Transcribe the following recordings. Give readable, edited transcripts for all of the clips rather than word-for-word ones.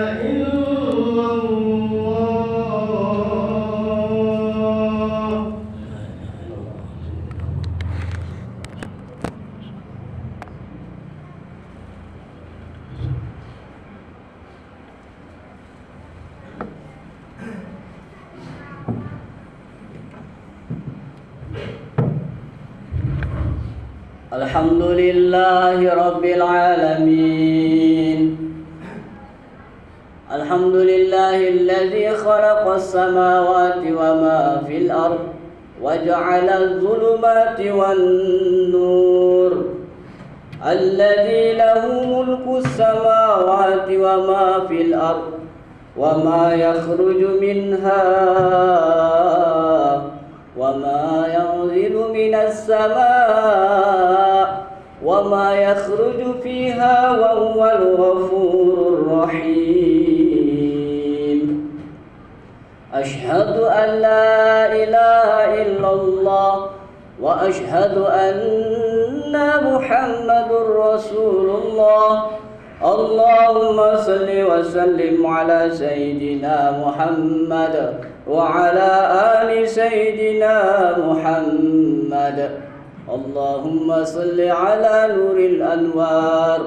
إلا الله. Alhamdulillahi Rabbil Alamin. Alhamdulillahilladzi khalaqas samawati wa ma fil ard wa ja'alal zulumati wan nur. Alladzi lahu mulkus samawati wa ma fil ard wa ma yakhruju minha وما ينزل من السماء وما يخرج فيها وهو الغفور الرحيم. أشهد أن لا إله إلا الله وأشهد أن محمد رسول الله. اللهم صل وسلم على سيدنا محمد وعلى آل سيدنا محمد. اللهم صل على نور الأنوار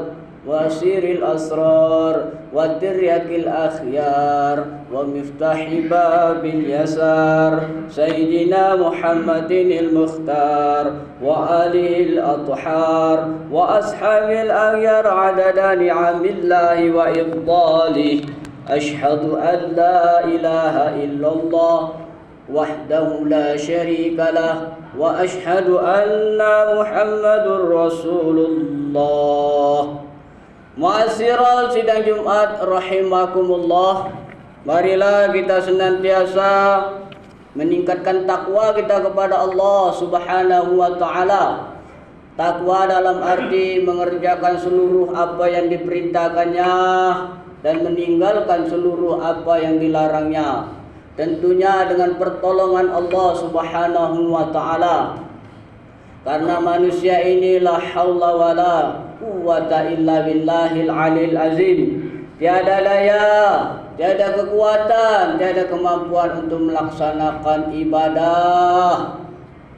وسير الأسرار والتريك الأخيار ومفتاح باب اليسار سيدنا محمد المختار وآله الأطهار وأصحاب الأغيار عدد نعم الله وإفضاله. أشهد أن لا إله إلا الله وحده لا شريك له وأشهد أن محمد رسول الله. Ma'asyiral sidang Jumat rahimakumullah, marilah kita senantiasa meningkatkan takwa kita kepada Allah Subhanahu wa taala. Takwa dalam arti mengerjakan seluruh apa yang diperintahkannya dan meninggalkan seluruh apa yang dilarangnya. Tentunya dengan pertolongan Allah Subhanahu wa taala. Karena manusia ini la haula wala quwwata illa billahil alil azim. Tiada daya, tiada kekuatan, tiada kemampuan untuk melaksanakan ibadah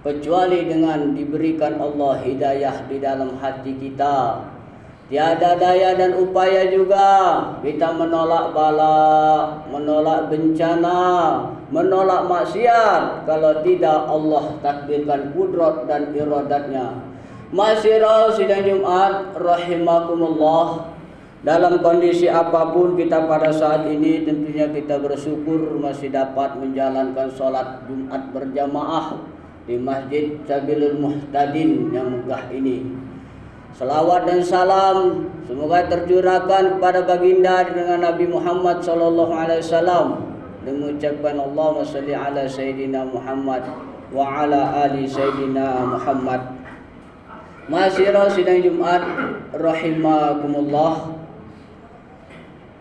kecuali dengan diberikan Allah hidayah di dalam hati kita. Tiada daya dan upaya juga kita menolak bala, menolak bencana, menolak maksiat kalau tidak Allah takdirkan kudrat dan iradatnya. Ma'asyiral sidang Jumat rahimakumullah, dalam kondisi apapun kita pada saat ini tentunya kita bersyukur masih dapat menjalankan sholat Jumat berjamaah di Masjid Sabilul Muhtadin yang megah ini. Salawat dan salam semoga tercurahkan kepada baginda dengan Nabi Muhammad sallallahu alaihi wasallam, dengan mengucapkan Allahumma shalli ala sayyidina Muhammad wa ala ali sayyidina Muhammad. Ma'asyiral sidang Jumat rahimakumullah,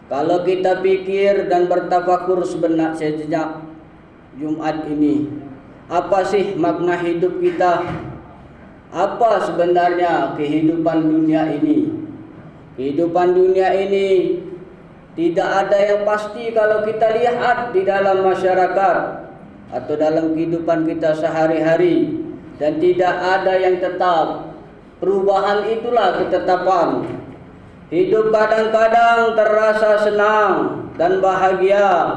kalau kita pikir dan bertafakur sebenarnya sejak Jumat ini, apa sih makna hidup kita? Apa sebenarnya kehidupan dunia ini? Kehidupan dunia ini tidak ada yang pasti kalau kita lihat di dalam masyarakat atau dalam kehidupan kita sehari-hari, dan tidak ada yang tetap. Perubahan itulah ketetapan. Hidup kadang-kadang terasa senang dan bahagia,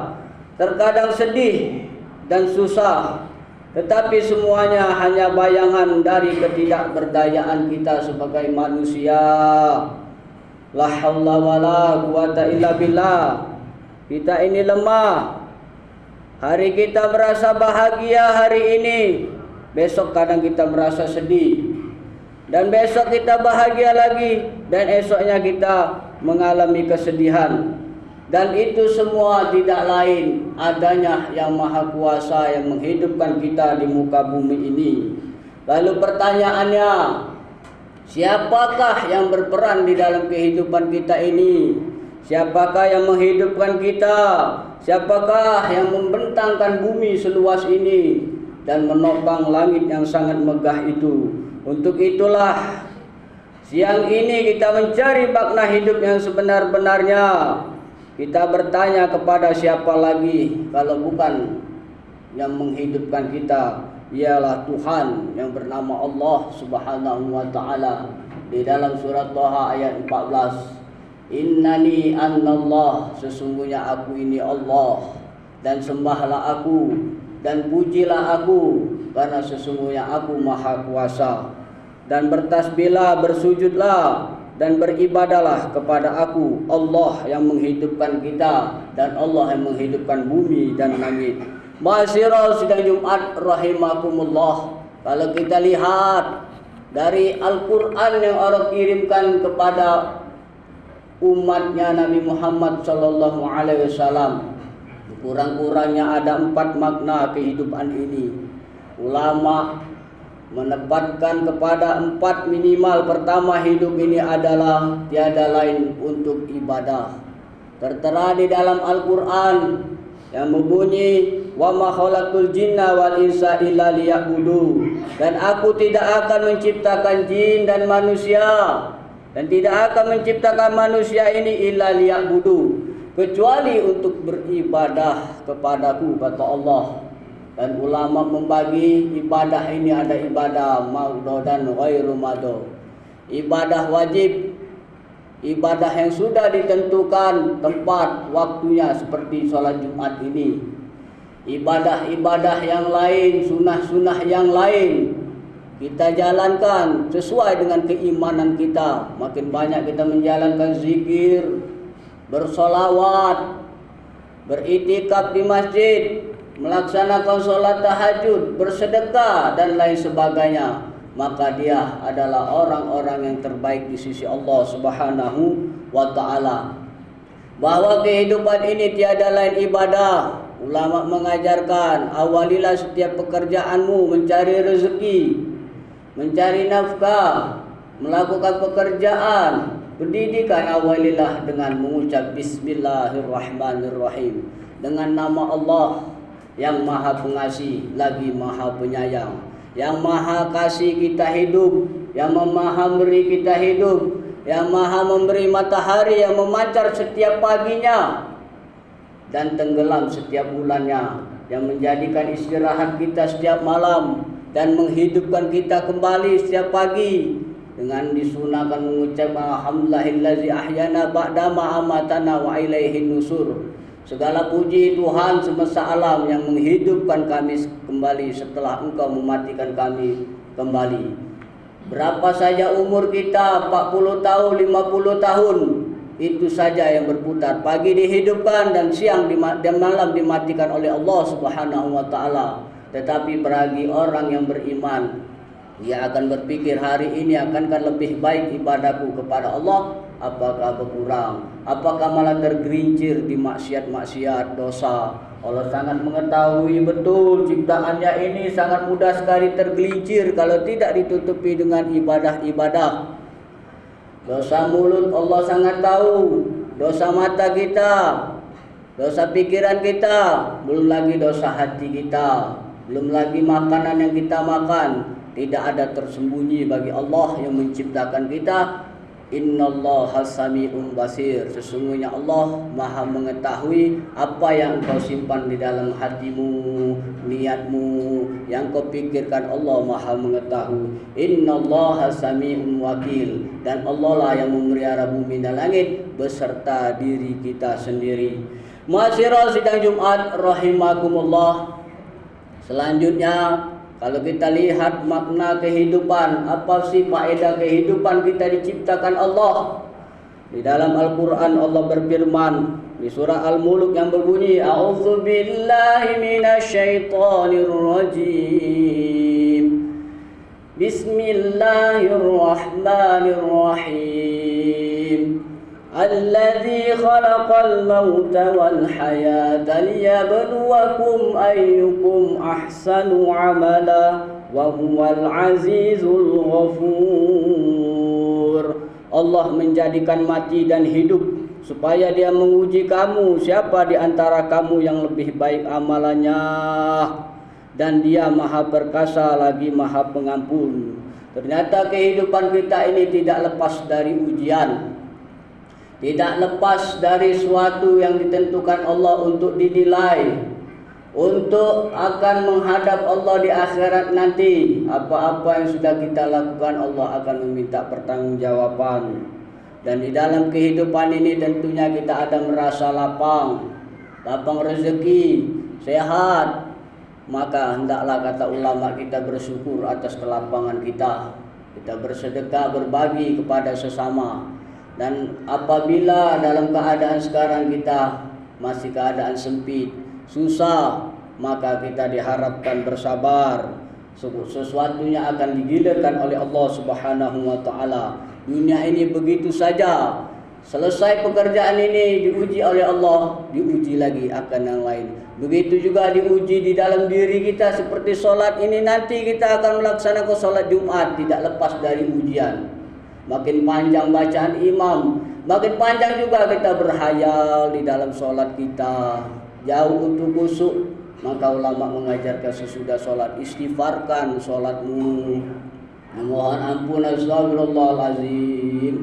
terkadang sedih dan susah. Tetapi semuanya hanya bayangan dari ketidakberdayaan kita sebagai manusia. La haula wala quwata illa billah. Kita ini lemah. Hari kita merasa bahagia hari ini, besok kadang kita merasa sedih. Dan besok kita bahagia lagi, dan esoknya kita mengalami kesedihan. Dan itu semua tidak lain adanya Yang Maha Kuasa yang menghidupkan kita di muka bumi ini. Lalu pertanyaannya, siapakah yang berperan di dalam kehidupan kita ini? Siapakah yang menghidupkan kita? Siapakah yang membentangkan bumi seluas ini dan menopang langit yang sangat megah itu? Untuk itulah siang ini kita mencari makna hidup yang sebenar-benarnya. Kita bertanya kepada siapa lagi kalau bukan yang menghidupkan kita, ialah Tuhan yang bernama Allah Subhanahu wa taala. Di dalam surat Thaha ayat 14, Innani anallah, sesungguhnya aku ini Allah, dan sembahlah aku dan pujilah aku, karena sesungguhnya aku maha kuasa. Dan bertasbihlah, bersujudlah dan beribadalah kepada aku, Allah yang menghidupkan kita dan Allah yang menghidupkan bumi dan langit. Ma'asyiral sidang Jumat rahimakumullah, kalau kita lihat dari Al-Quran yang Allah kirimkan kepada umatnya Nabi Muhammad sallallahu alaihi wasallam, kurang-kurangnya ada 4 makna kehidupan ini. Ulama menempatkan kepada 4 minimal. Pertama, hidup ini adalah tiada lain untuk ibadah. Tertera di dalam Al-Quran yang berbunyi, wa ma khalaqtul jinna wal insa illa liya'budu, dan aku tidak akan menciptakan jin dan manusia, dan tidak akan menciptakan manusia ini illa liya'budu, kecuali untuk beribadah kepadaku, kata Allah. Dan ulama membagi ibadah ini ada ibadah mardho dan ghairu mardho. Ibadah wajib, ibadah yang sudah ditentukan tempat waktunya seperti sholat Jumat ini. Ibadah-ibadah yang lain, sunnah-sunnah yang lain, kita jalankan sesuai dengan keimanan kita. Makin banyak kita menjalankan zikir, bersolawat, beritikaf di masjid, melaksanakan sholat tahajud, bersedekah dan lain sebagainya, maka dia adalah orang-orang yang terbaik di sisi Allah Subhanahu wa taala. Bahwa kehidupan ini tiada lain ibadah. Ulama mengajarkan, awalilah setiap pekerjaanmu mencari rezeki, mencari nafkah, melakukan pekerjaan, pendidikan, awalilah dengan mengucap Bismillahirrahmanirrahim, dengan nama Allah yang maha pengasih lagi maha penyayang, yang maha kasih kita hidup, yang maha memberi kita hidup, yang maha memberi matahari yang memancar setiap paginya dan tenggelam setiap bulannya, yang menjadikan istirahat kita setiap malam dan menghidupkan kita kembali setiap pagi dengan disunahkan mengucap alhamdulillazi ahyana ba'da ma amatana wa ilaihin nusur. Segala puji Tuhan semesta alam yang menghidupkan kami kembali setelah Engkau mematikan kami kembali. Berapa saja umur kita, 40 tahun, 50 tahun, itu saja yang berputar. Pagi dihidupkan dan siang dan malam dimatikan oleh Allah Subhanahu wa taala. Tetapi bagi orang yang beriman, dia akan berpikir, hari ini akankah lebih baik ibadahku kepada Allah, apakah berkurang, apakah malah tergelincir di maksiat-maksiat dosa. Allah sangat mengetahui betul ciptaannya ini sangat mudah sekali tergelincir kalau tidak ditutupi dengan ibadah-ibadah. Dosa mulut Allah sangat tahu, dosa mata kita, dosa pikiran kita, belum lagi dosa hati kita, belum lagi makanan yang kita makan. Tidak ada tersembunyi bagi Allah yang menciptakan kita. Innallaha sami'un basir, sesungguhnya Allah maha mengetahui apa yang kau simpan di dalam hatimu, niatmu, yang kau pikirkan. Allah maha mengetahui. Innallaha sami'un wakil, dan Allah lah yang memelihara bumi dan langit beserta diri kita sendiri. Ma'asyiral sidang Jumat rahimakumullah, selanjutnya kalau kita lihat makna kehidupan, apa sih faedah kehidupan kita diciptakan Allah? Di dalam Al-Quran Allah berfirman di surah Al-Mulk yang berbunyi, A'udzubillahi minasyaitonirrajim. Bismillahirrahmanirrahim. Alladzi khalaqal mauta wal hayata liyabluwakum ayyukum ahsanu amala wa huwal azizul ghafur. Allah menjadikan mati dan hidup supaya Dia menguji kamu, siapa di antara kamu yang lebih baik amalannya, dan Dia maha perkasa lagi maha pengampun. Ternyata kehidupan kita ini tidak lepas dari ujian. tidak lepas dari suatu yang ditentukan Allah untuk dinilai, untuk akan menghadap Allah di akhirat nanti. Apa-apa yang sudah kita lakukan Allah akan meminta pertanggungjawaban. Dan di dalam kehidupan ini tentunya kita ada merasa lapang rezeki, sehat, maka hendaklah kata ulama kita bersyukur atas kelapangan kita. Kita bersedekah, berbagi kepada sesama. Dan apabila dalam keadaan sekarang kita masih keadaan sempit, susah, maka kita diharapkan bersabar. Sesuatunya akan digilirkan oleh Allah Subhanahu wa taala. Dunia ini begitu saja. Selesai pekerjaan ini diuji oleh Allah, diuji lagi akan yang lain. Begitu juga diuji di dalam diri kita seperti sholat ini, nanti kita akan melaksanakan sholat Jumat, tidak lepas dari ujian. Makin panjang bacaan imam, makin panjang juga kita berhayal di dalam sholat kita. Jauh untuk khusyuk, maka ulama mengajarkan sesudah sholat istighfarkan sholatmu. Mohon ampun, astagfirullahaladzim,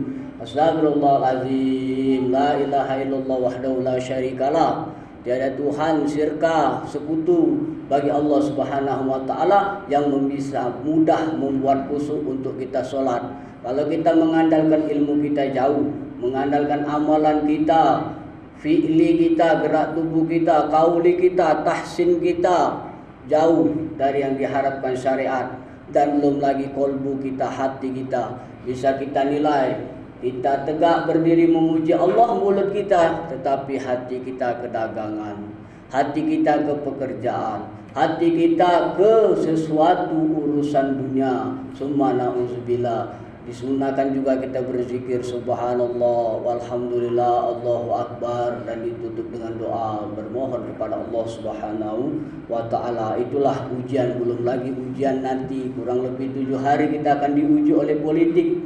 astagfirullahaladzim, la ilaha illallah wahdahu la syarikalah. Tiada Tuhan syirka sekutu bagi Allah Subhanahu wa taala yang bisa mudah membuat khusyuk untuk kita sholat. Kalau kita mengandalkan ilmu kita jauh, mengandalkan amalan kita, fi'li kita, gerak tubuh kita, kauli kita, tahsin kita, jauh dari yang diharapkan syariat. Dan belum lagi kolbu kita, hati kita, bisa kita nilai. Kita tegak berdiri memuji Allah mulut kita, tetapi hati kita ke dagangan, hati kita ke pekerjaan, hati kita ke sesuatu urusan dunia. Summa na'udzubillah. Disunahkan juga kita berzikir subhanallah walhamdulillah Allahu akbar, dan ditutup dengan doa bermohon kepada Allah Subhanahu wa taala. Itulah ujian, belum lagi ujian nanti. Kurang lebih 7 hari kita akan diuji oleh politik,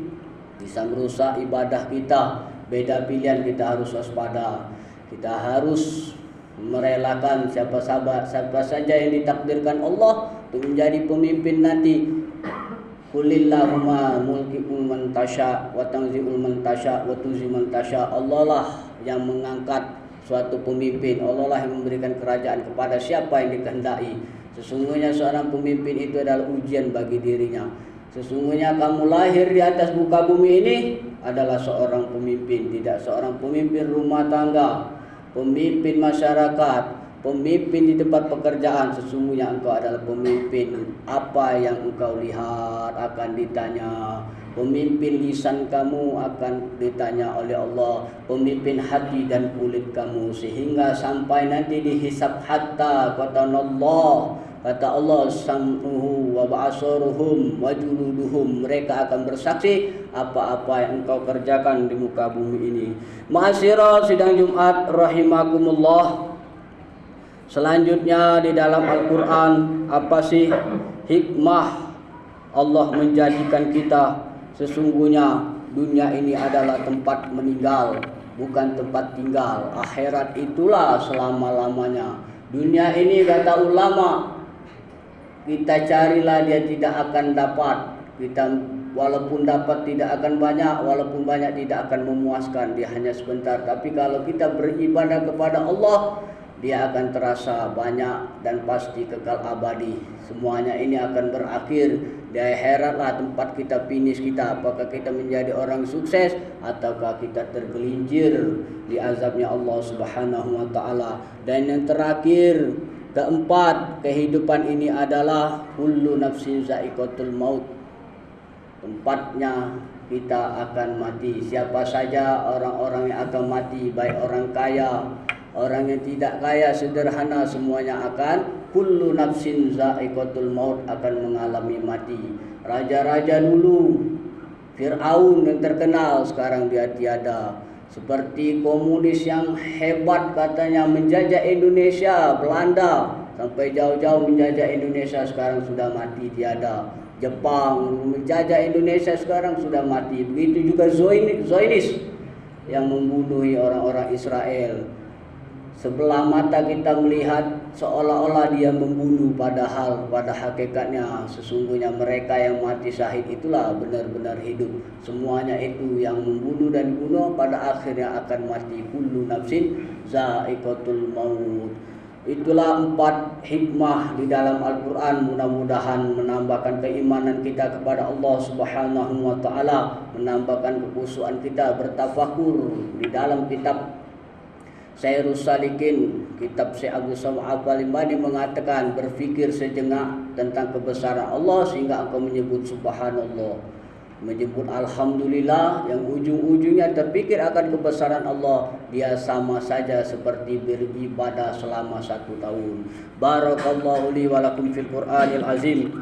bisa merusak ibadah kita. Beda pilihan, kita harus waspada. Kita harus merelakan siapa saja yang ditakdirkan Allah untuk menjadi pemimpin nanti. Qulillahumma mulki'ul man tasya wa tanzi'ul man tasya wa tuzi man tasya. Allah lah yang mengangkat suatu pemimpin, Allah lah yang memberikan kerajaan kepada siapa yang dikehendaki. Sesungguhnya seorang pemimpin itu adalah ujian bagi dirinya. Sesungguhnya kamu lahir di atas muka bumi ini adalah seorang pemimpin, tidak seorang pemimpin rumah tangga, pemimpin masyarakat, pemimpin di tempat pekerjaan. Sesungguhnya engkau adalah pemimpin. Apa yang engkau lihat akan ditanya. Pemimpin lisan kamu akan ditanya oleh Allah. Pemimpin hati dan kulit kamu, sehingga sampai nanti dihisab hatta kata Allah sam'uhu wa ba'asaruhum wa juluduhum. Mereka akan bersaksi apa-apa yang engkau kerjakan di muka bumi ini. Ma'asyiral sidang Jumat rahimakumullah. Selanjutnya di dalam Al-Quran, apa sih hikmah Allah menjadikan kita? Sesungguhnya dunia ini adalah tempat meninggal, bukan tempat tinggal. Akhirat itulah selama-lamanya. Dunia ini kata ulama, kita carilah dia tidak akan dapat. Kita walaupun dapat tidak akan banyak, walaupun banyak tidak akan memuaskan. Dia hanya sebentar. Tapi kalau kita beribadah kepada Allah, dia akan terasa banyak dan pasti kekal abadi. Semuanya ini akan berakhir. Di akhiratlah tempat kita finish kita. Apakah kita menjadi orang sukses ataukah kita tergelincir di azabnya Allah Subhanahu wa taala. Dan yang terakhir, keempat, kehidupan ini adalah kullu nafsin za'iqatul maut. Tempatnya kita akan mati. Siapa saja orang-orang yang akan mati, baik orang kaya, orang yang tidak kaya, sederhana, semuanya akan kullu nafsin za'iqatul maut, akan mengalami mati. Raja-raja dulu, Fir'aun yang terkenal, sekarang dia tiada. Seperti komunis yang hebat katanya menjajah Indonesia, Belanda sampai jauh-jauh menjajah Indonesia, sekarang sudah mati tiada. Jepang menjajah Indonesia, sekarang sudah mati. Begitu juga Zionis yang membunuh orang-orang Israel. Sebelah mata kita melihat seolah-olah dia membunuh, padahal pada hakikatnya sesungguhnya mereka yang mati syahid itulah benar-benar hidup. Semuanya itu yang membunuh dan dibunuh pada akhirnya akan mati. Kullu nafsin za'iqatul maut. Itulah 4 hikmah di dalam Al-Quran. Mudah-mudahan menambahkan keimanan kita kepada Allah Subhanahu wa ta'ala, menambahkan kekhusyuan kita bertafakur di dalam kitab Syairus Salikin, kitab Syekh Abdul Somad Al-Bani mengatakan, berfikir sejenak tentang kebesaran Allah sehingga engkau menyebut subhanallah, menyebut alhamdulillah, yang ujung-ujungnya terpikir akan kebesaran Allah, dia sama saja seperti beribadah selama 1 tahun. Barakallahu li wa lakum fil Qur'anil azim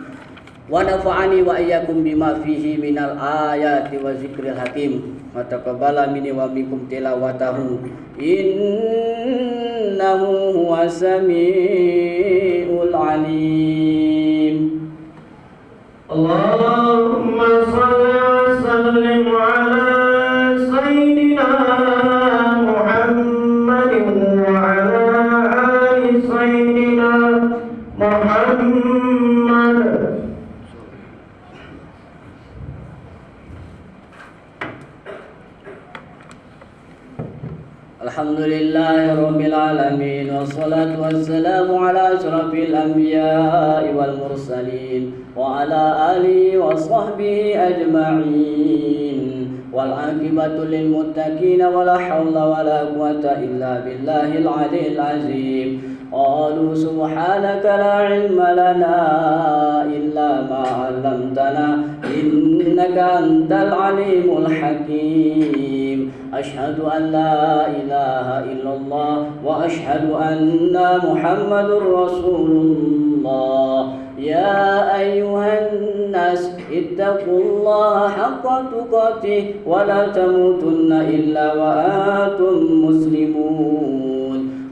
wa nafa'ani wa iyyakum bima fihi minal ayati wa zikril hakim wa taqabbala minni wa minkum tilawatahu innahu huwas samiul alim. Allahumma salli wa sallim ala sayyidina Muhammadin wa ala ali sayyidina Muhammad. Alhamdulillahi rabbil alamin wassalatu wassalamu ala asyrafil anbiya'i wal mursalin wa ala alihi wa sahbihi ajma'in wal aqibatu lil muttaqin wa la hawla wa la quwwata illa billahil aliyyil azim. Qalu subhanaka la ilma lana illa ma 'allamtana innaka antal alimul hakim. Asyhadu an la ilaha illallah wa asyhadu anna Muhammadur Rasulullah. Ya ayyuhan nas ittaqullaha haqqa tuqatih wa la tamutunna illa wa antum muslimun.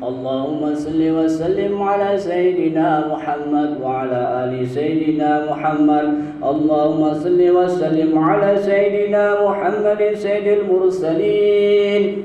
Allahumma salli wa sallim ala sayyidina Muhammad wa ala ali sayyidina Muhammad. Allahumma salli wa sallim ala sayyidina Muhammadin sayyidil mursalin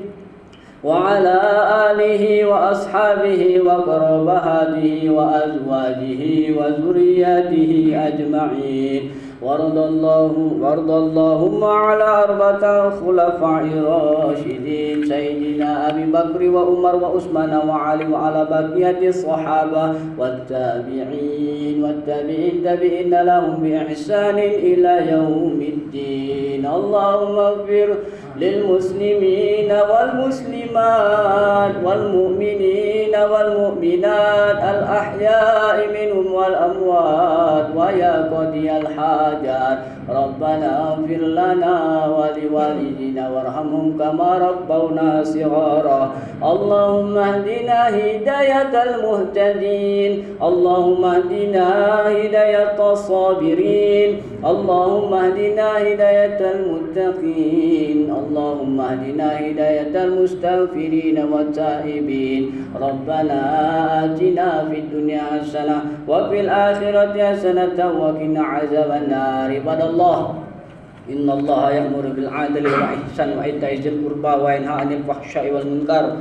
wa ala alihi wa ashabihi wa qarabatihi wa azwajihi wa zurriyyatihi ajma'in. Wardallahumma ala arba'ati khulafa'ir rasyidin sayyidina Abi Bakr wa Umar wa Utsman wa Ali wa ala baqiyati sahaba wat tabi'in tabi'ina lahum bi ihsanin ila yaumiddin. Allahumma ighfir lil muslimina wal muslimat wal mu'minina wal mu'minat al ahya'i minhum wal amwat wa ya qadiyal hajat. Rabbana ighfir lana wa liwalidina warhamhum kama rabbawna shighara. Allahumma hdina hidayatal muhtadin. Allahumma hdina hidayatas sabirin. Allahumma hdina hidayatal muttaqin. Allahumma hdina hidayatal mustaghfirin wat taibin. Rabbana atina fid dunya hasanah wa fil akhirati hasanatan wa qina azabannar. Ibadallah, innallaha ya'muru bil 'adli wal ihsani wa ita'i dzil qurba wa yanha 'anil fahsya'i wal munkar